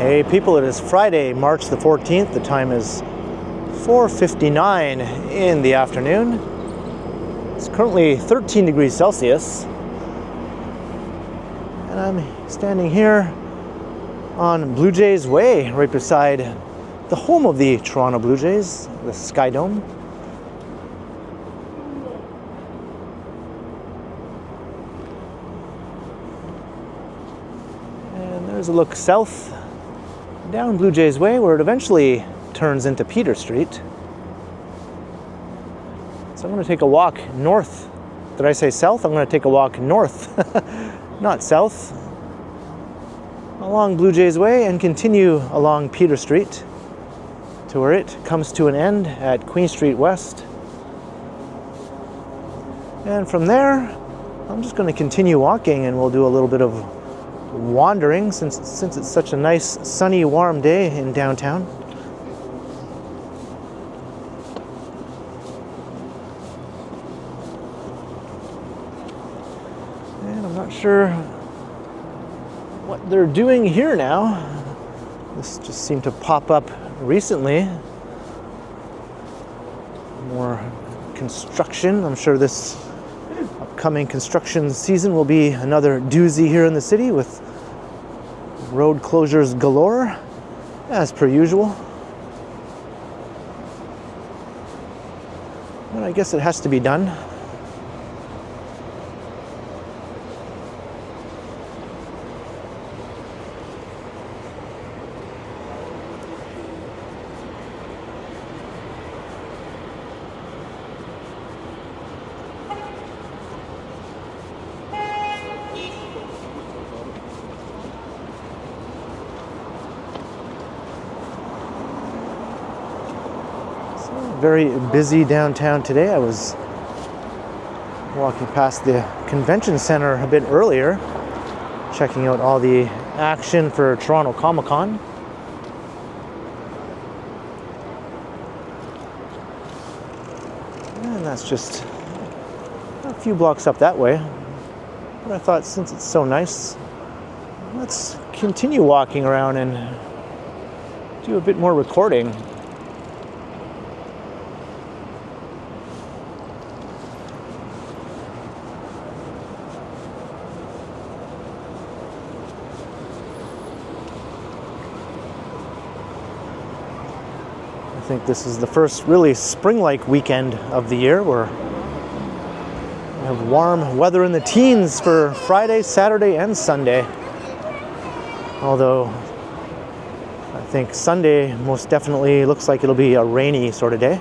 Hey people, it is Friday, March the 14th. The time is 4:59 in the afternoon. It's currently 13 degrees Celsius. And I'm standing here on Blue Jays Way, right beside the home of the Toronto Blue Jays, the Skydome. And there's a look south down Blue Jays Way, where it eventually turns into Peter Street. So I'm going to take a walk north. Did I say south? I'm going to take a walk north, not south, along Blue Jays Way and continue along Peter Street to where it comes to an end at Queen Street West. And from there, I'm just going to continue walking, and we'll do a little bit of wandering since it's such a nice sunny warm day in downtown. And I'm not sure what they're doing here now. This just seemed to pop up recently. More construction. I'm sure this upcoming construction season will be another doozy here in the city with road closures galore, as per usual. But I guess it has to be done. Very busy downtown today. I was walking past the convention center a bit earlier, checking out all the action for Toronto Comic Con. And that's just a few blocks up that way. But I thought, since it's so nice, let's continue walking around and do a bit more recording. I think this is the first really spring-like weekend of the year where we have warm weather in the teens for Friday, Saturday, and Sunday. Although I think Sunday most definitely looks like it'll be a rainy sort of day.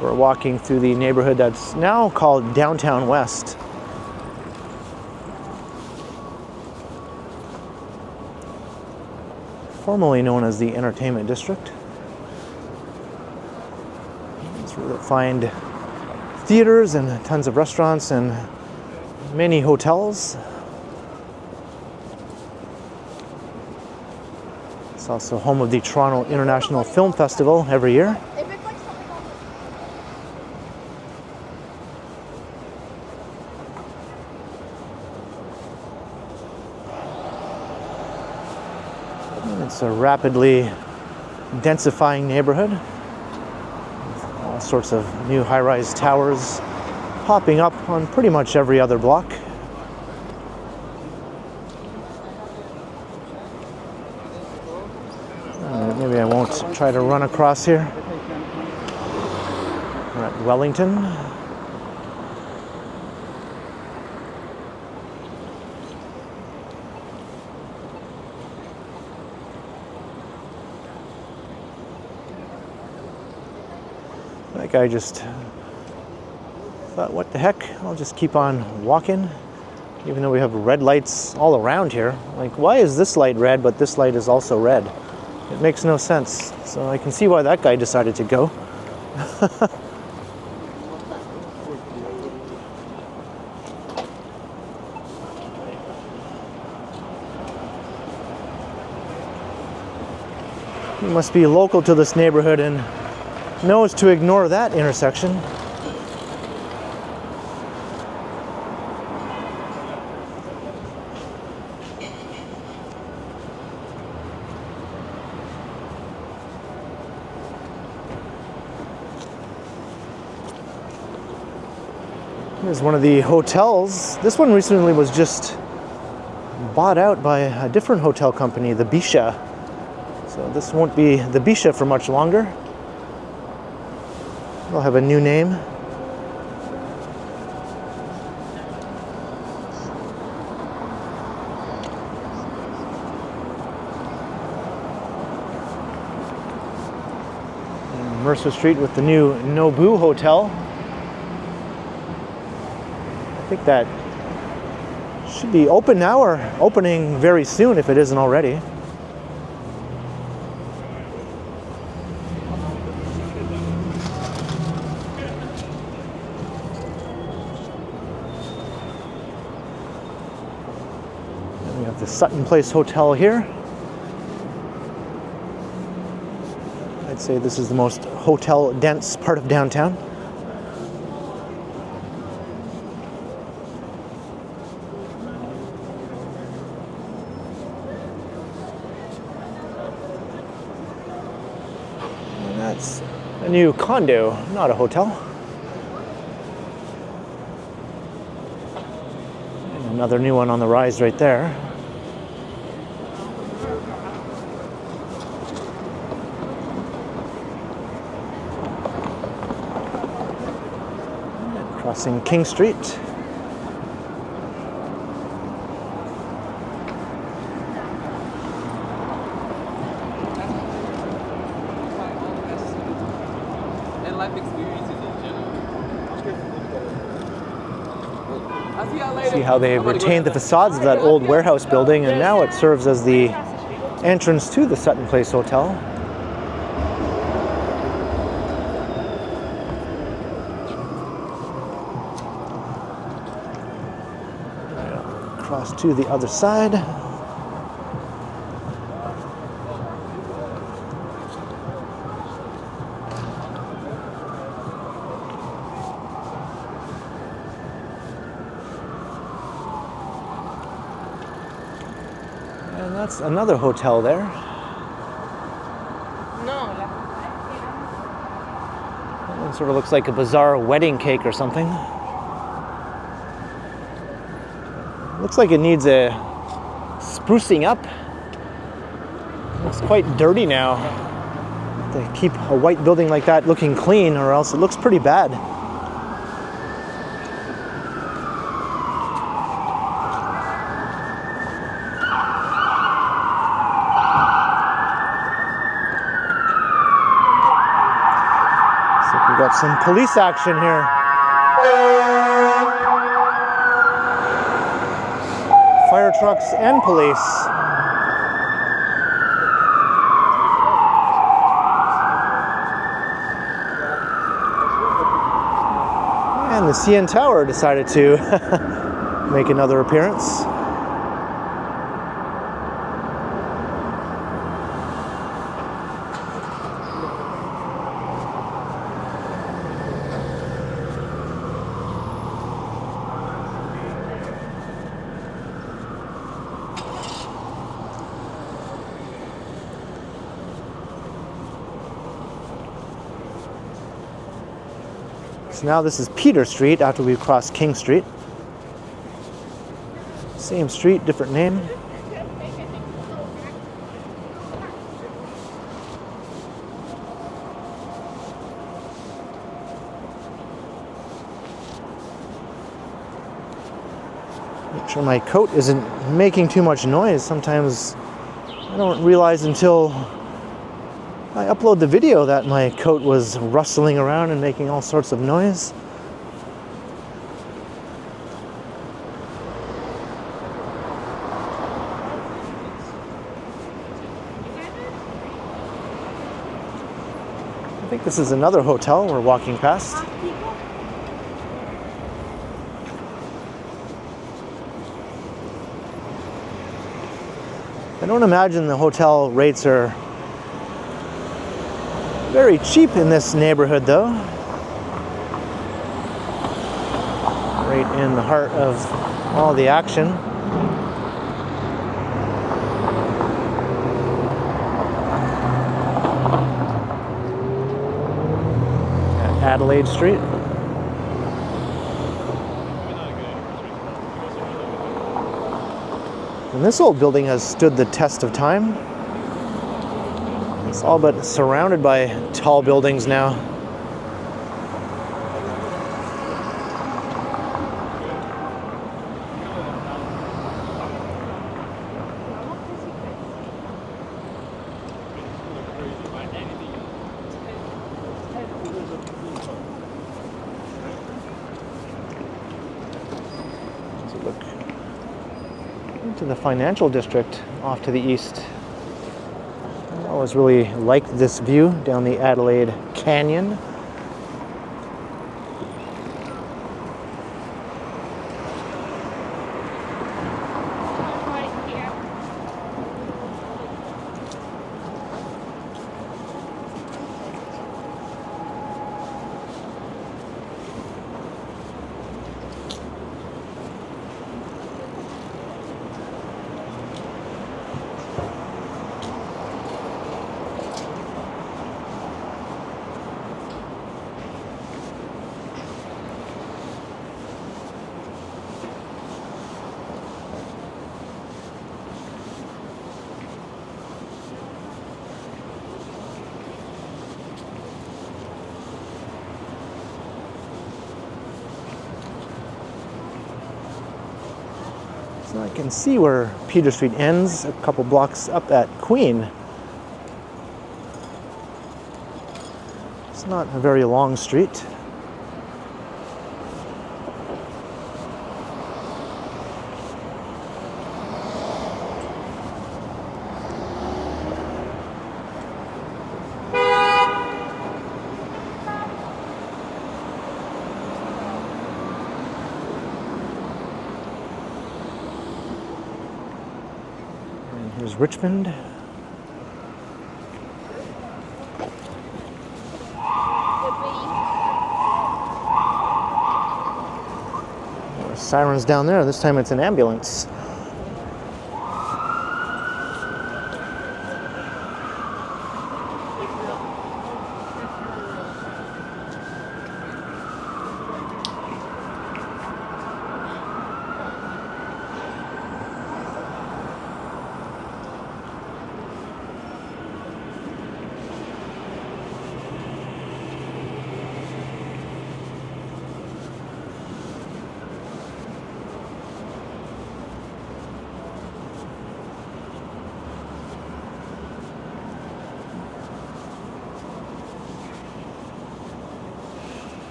We're walking through the neighborhood that's now called Downtown West. Formerly known as the Entertainment District. It's where you'll find theaters and tons of restaurants and many hotels. It's also home of the Toronto International Film Festival every year. It's a rapidly densifying neighborhood with all sorts of new high-rise towers popping up on pretty much every other block. Maybe I won't try to run across here. We're at Wellington. That guy just thought, what the heck, I'll just keep on walking, even though we have red lights all around here. Like, why is this light red, but this light is also red? It makes no sense. So I can see why that guy decided to go. He must be local to this neighborhood and knows to ignore that intersection. Here's one of the hotels. This one recently was just bought out by a different hotel company, the Bisha. So this won't be the Bisha for much longer. They'll have a new name. And Mercer Street with the new Nobu Hotel. I think that should be open now or opening very soon if it isn't already. And we have the Sutton Place Hotel here. I'd say this is the most hotel dense part of downtown. That's a new condo, not a hotel. And another new one on the rise right there. And crossing King Street. See how they've retained the facades of that old warehouse building, and now it serves as the entrance to the Sutton Place Hotel. Across to the other side. And that's another hotel there. That one sort of looks like a bizarre wedding cake or something. Looks like it needs a sprucing up. Looks quite dirty now. They keep a white building like that looking clean, or else it looks pretty bad. Got some police action here. Fire trucks and police. And the CN Tower decided to make another appearance. So now this is Peter Street after we crossed King Street. Same street, different name. Make sure my coat isn't making too much noise. Sometimes I don't realize until I upload the video that my coat was rustling around and making all sorts of noise. I think this is another hotel we're walking past. I don't imagine the hotel rates are very cheap in this neighborhood, though. Right in the heart of all the action. Adelaide Street. And this old building has stood the test of time. It's all but surrounded by tall buildings now. To the financial district off to the east. I always really liked this view down the Adelaide Canyon. So I can see where Peter Street ends, a couple blocks up at Queen. It's not a very long street. Here's Richmond. Sirens down there. This time it's an ambulance.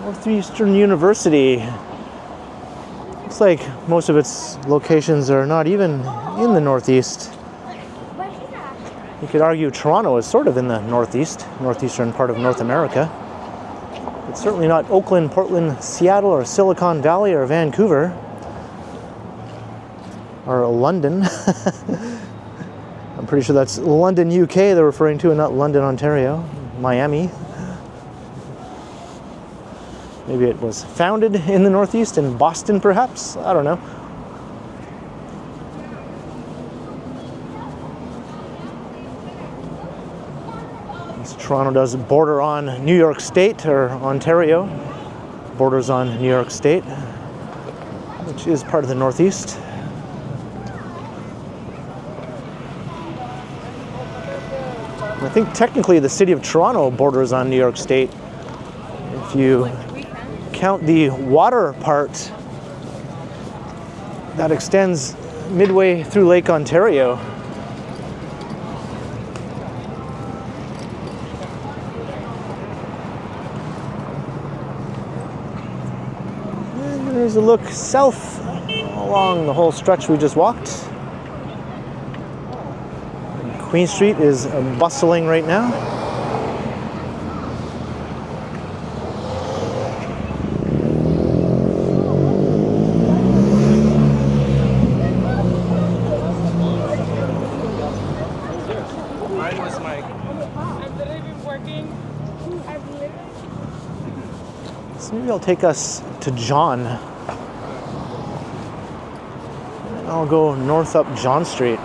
Northeastern University. Looks like most of its locations are not even in the Northeast. You could argue Toronto is sort of in the northeastern part of North America. It's certainly not Oakland, Portland, Seattle, or Silicon Valley, or Vancouver, or London. I'm pretty sure that's London, UK they're referring to, and not London, Ontario, Miami. Maybe it was founded in the Northeast, in Boston perhaps? I don't know. Toronto does border on New York State, or Ontario borders on New York State, which is part of the Northeast. I think technically the city of Toronto borders on New York State. If you count the water part that extends midway through Lake Ontario. And there's a look south along the whole stretch we just walked. Queen Street is bustling right now. So maybe I'll take us to John. I'll go north up John Street.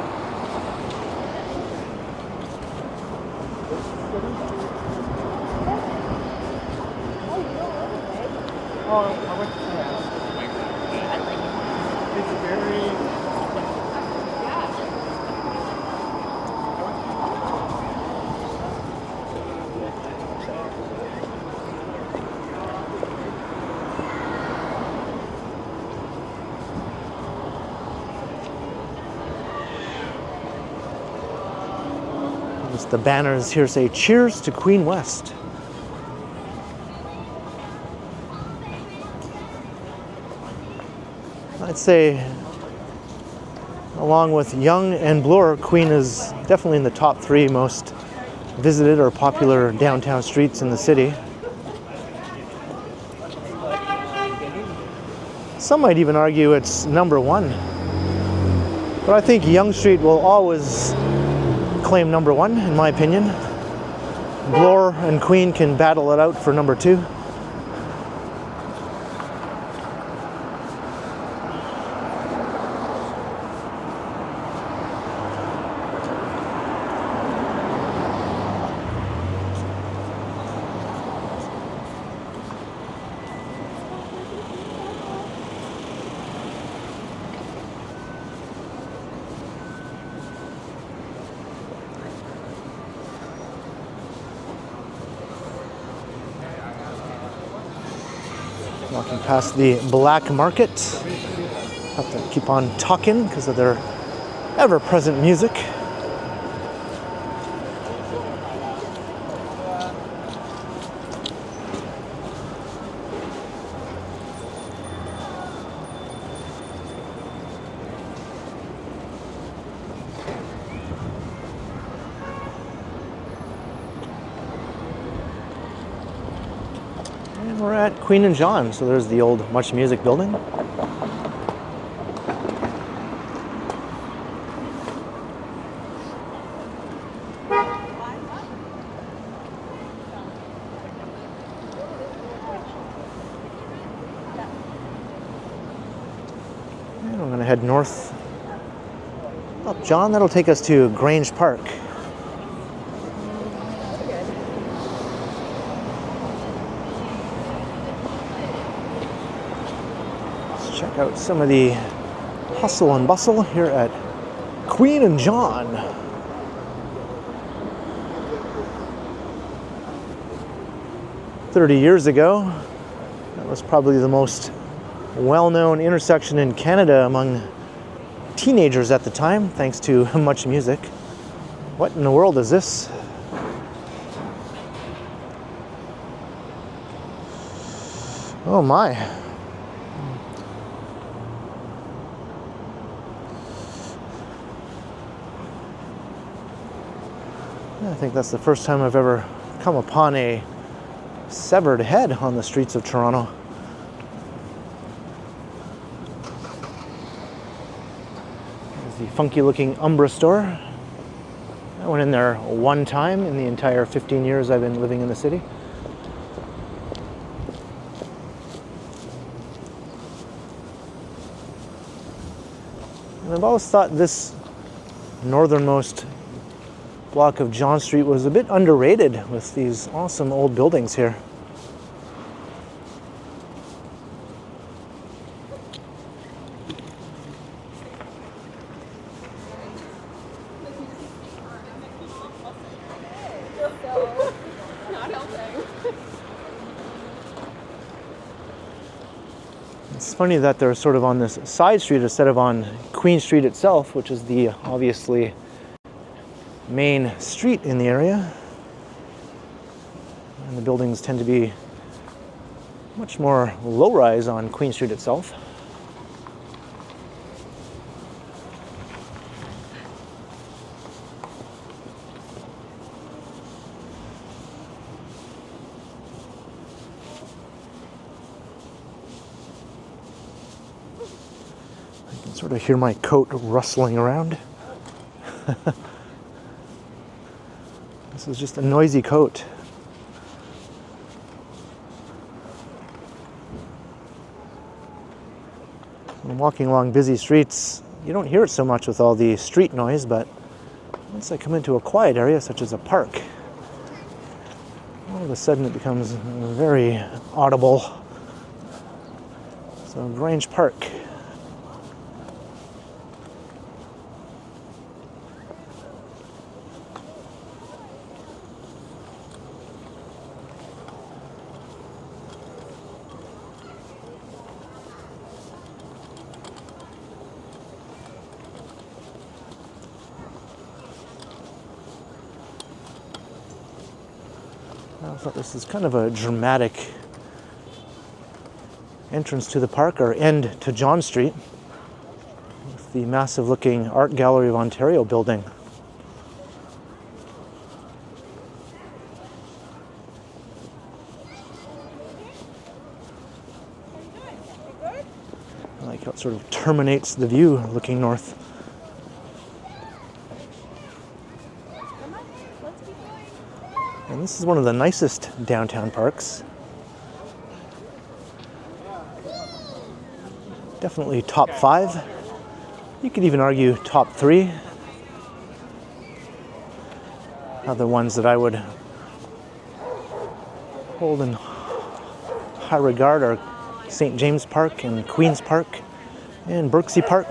The banners here say, "Cheers to Queen West." I'd say, along with Yonge and Bloor, Queen is definitely in the top 3 most visited or popular downtown streets in the city. Some might even argue it's number 1. But I think Yonge Street will always claim number 1, in my opinion. Bloor and Queen can battle it out for number 2. Walking past the Black Market. Have to keep on talking because of their ever-present music. We're at Queen and John, so there's the old Much Music building. And I'm going to head north up John. That'll take us to Grange Park. Check out some of the hustle and bustle here at Queen and John. "30 years ago, that was probably the most well-known intersection in Canada among teenagers at the time, thanks to Much Music." What in the world is this? Oh my. I think that's the first time I've ever come upon a severed head on the streets of Toronto. There's the funky-looking Umbra store. I went in there one time in the entire 15 years I've been living in the city. And I've always thought this northernmost block of John Street was a bit underrated with these awesome old buildings here. It's funny that they're sort of on this side street instead of on Queen Street itself, which is the obviously main street in the area. And the buildings tend to be much more low-rise on Queen Street itself. Sort of hear my coat rustling around. This is just a noisy coat. When walking along busy streets, you don't hear it so much with all the street noise, but once I come into a quiet area, such as a park, all of a sudden it becomes very audible. So, Grange Park. I thought this is kind of a dramatic entrance to the park, or end to John Street, with the massive looking Art Gallery of Ontario building. I like how it sort of terminates the view looking north. And this is one of the nicest downtown parks. Definitely top 5. You could even argue top 3. Other ones that I would hold in high regard are St. James Park and Queen's Park and Birksea Park.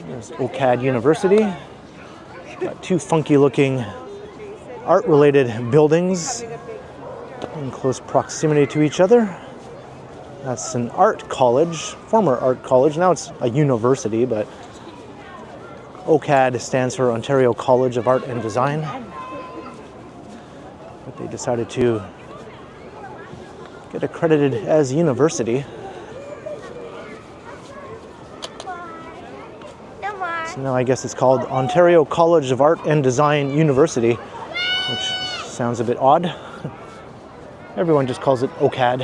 There's OCAD University. Got 2 funky looking art related buildings in close proximity to each other. That's an art college, former art college. Now it's a university, but OCAD stands for Ontario College of Art and Design. But they decided to get accredited as a university. So now I guess it's called Ontario College of Art and Design University, which sounds a bit odd. Everyone just calls it OCAD.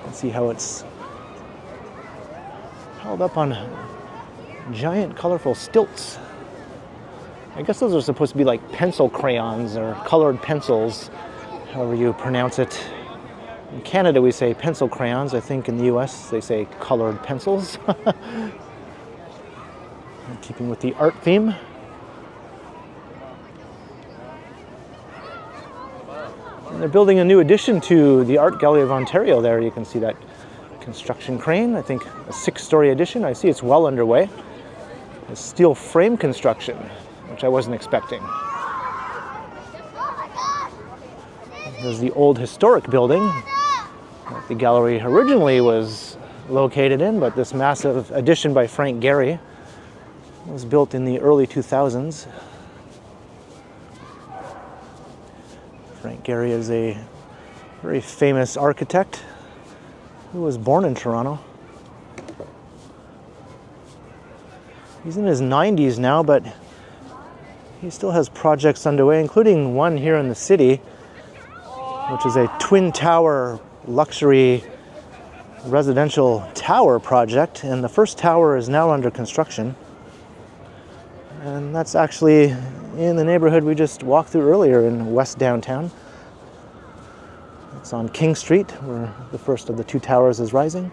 Let's see how it's held up on giant colorful stilts. I guess those are supposed to be like pencil crayons or colored pencils, however you pronounce it. In Canada we say pencil crayons. I think in the US they say colored pencils. Keeping with the art theme. And they're building a new addition to the Art Gallery of Ontario there. You can see that construction crane. I think a 6-story addition. I see it's well underway. A steel frame construction, which I wasn't expecting. There's the old historic building that the gallery originally was located in, but this massive addition by Frank Gehry was built in the early 2000s. Frank Gehry is a very famous architect who was born in Toronto. He's in his 90s now, but he still has projects underway, including one here in the city, which is a twin tower luxury residential tower project, and the first tower is now under construction. And that's actually in the neighborhood we just walked through earlier in West Downtown. It's on King Street, where the first of the 2 towers is rising.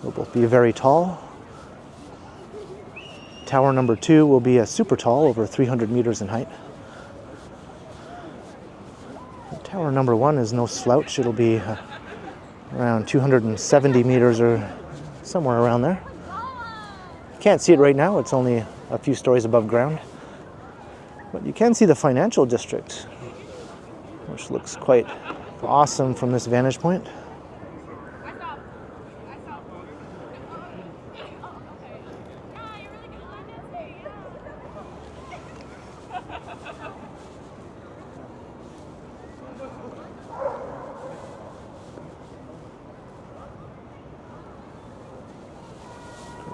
They'll both be very tall. Tower number 2 will be a super tall, over 300 meters in height. Tower number 1 is no slouch. It'll be around 270 meters or somewhere around there. Can't see it right now, it's only a few stories above ground. But you can see the financial district, which looks quite awesome from this vantage point.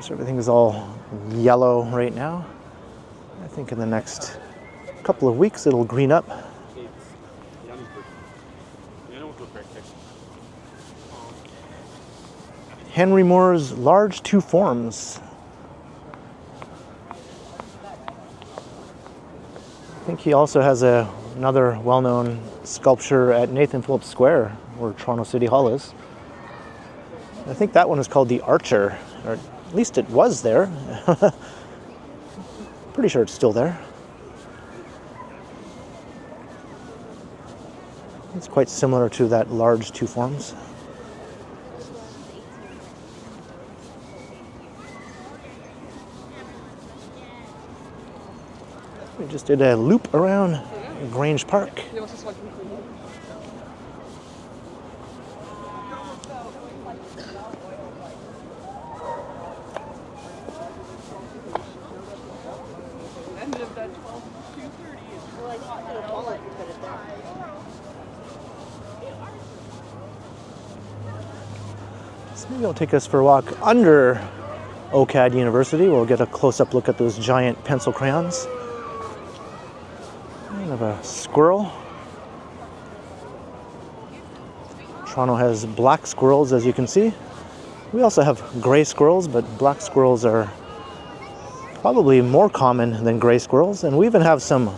So everything is all yellow right now. I think in the next couple of weeks it'll green up. Henry Moore's large two forms. I think he also has another well-known sculpture at Nathan Phillips Square, where Toronto City Hall is. I think that one is called the Archer, or at least it was there. Pretty sure it's still there. It's quite similar to that large two forms. We just did a loop around Grange Park. So maybe I'll take us for a walk under OCAD University. We'll get a close-up look at those giant pencil crayons. Kind of a squirrel. Toronto has black squirrels, as you can see. We also have gray squirrels, but black squirrels are probably more common than gray squirrels. And we even have some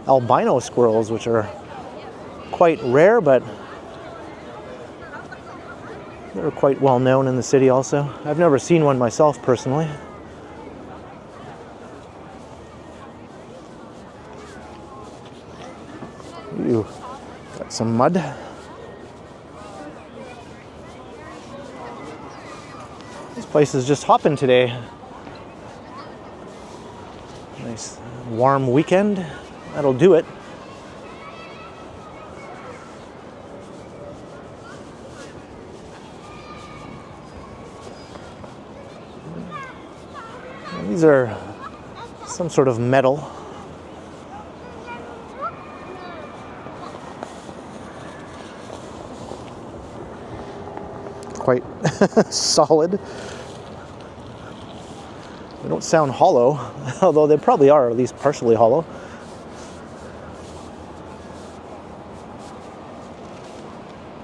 albino squirrels, which are quite rare, but they're quite well known in the city also. I've never seen one myself personally. Ooh, got some mud. This place is just hopping today. Nice warm weekend. That'll do it. And these are some sort of metal. Quite solid. They don't sound hollow, although they probably are at least partially hollow.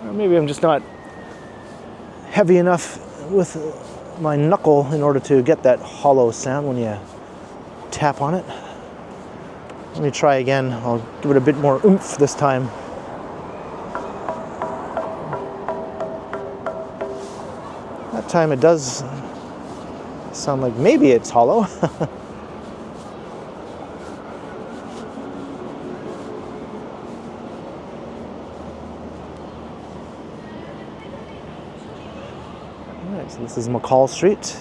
Or maybe I'm just not heavy enough with my knuckle in order to get that hollow sound when you tap on it. Let me try again. I'll give it a bit more oomph this time. That time it does sound like maybe it's hollow. Alright, so this is McCall Street.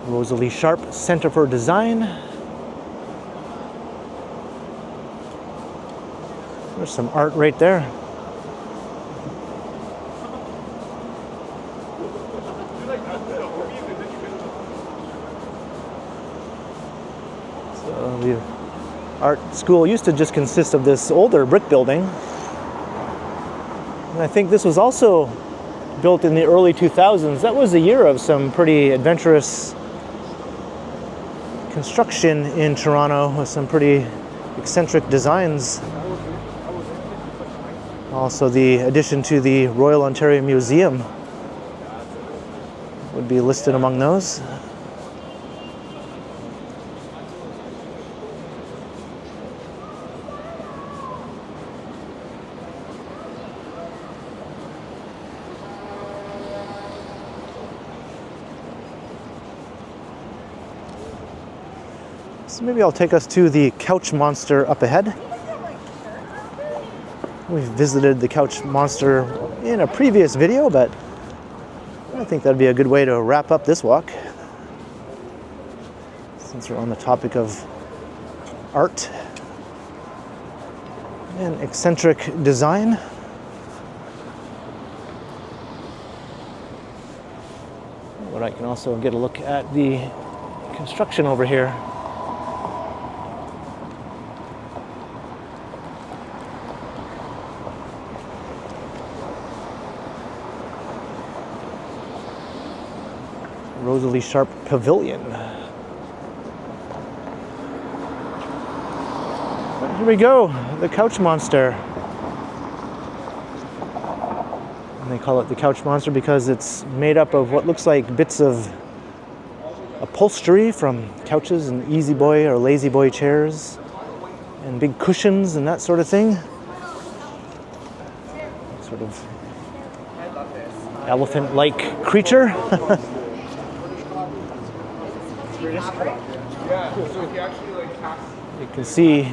Rosalie Sharp Center for Design. There's some art right there. So the art school used to just consist of this older brick building. And I think this was also built in the early 2000s. That was a year of some pretty adventurous construction in Toronto with some pretty eccentric designs. Also, the addition to the Royal Ontario Museum would be listed among those. So maybe I'll take us to the Couch Monster up ahead. We've visited the Couch Monster in a previous video, but I think that'd be a good way to wrap up this walk, since we're on the topic of art and eccentric design. But I can also get a look at the construction over here. Rosalie Sharp Pavilion. Here we go, the Couch Monster. And they call it the Couch Monster because it's made up of what looks like bits of upholstery from couches and easy boy or lazy boy chairs and big cushions and that sort of thing. Sort of elephant-like creature. You can see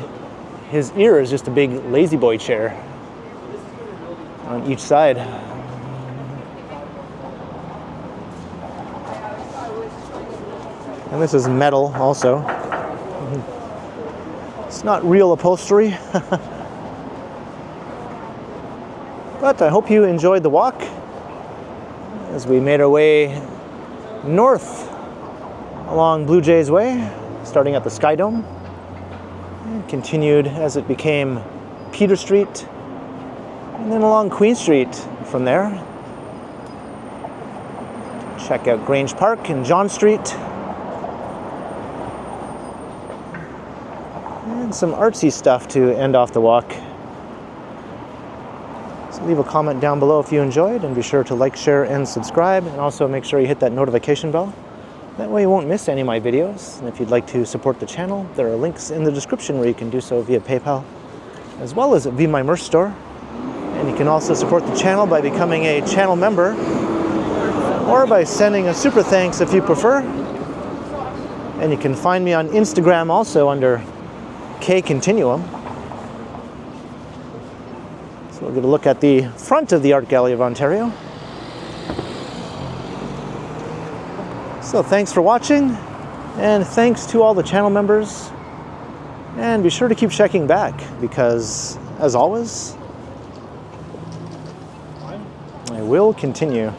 his ear is just a big lazy boy chair on each side. And this is metal also. It's not real upholstery. But I hope you enjoyed the walk as we made our way north along Blue Jays Way, starting at the Skydome, and continued as it became Peter Street, and then along Queen Street from there. Check out Grange Park and John Street. And some artsy stuff to end off the walk. So leave a comment down below if you enjoyed, and be sure to like, share, and subscribe, and also make sure you hit that notification bell. That way you won't miss any of my videos. And if you'd like to support the channel, there are links in the description where you can do so via PayPal, as well as via my merch store. And you can also support the channel by becoming a channel member, or by sending a super thanks if you prefer. And you can find me on Instagram also under K Continuum. So we'll get a look at the front of the Art Gallery of Ontario. So thanks for watching, and thanks to all the channel members. And be sure to keep checking back, because, as always, I will continue.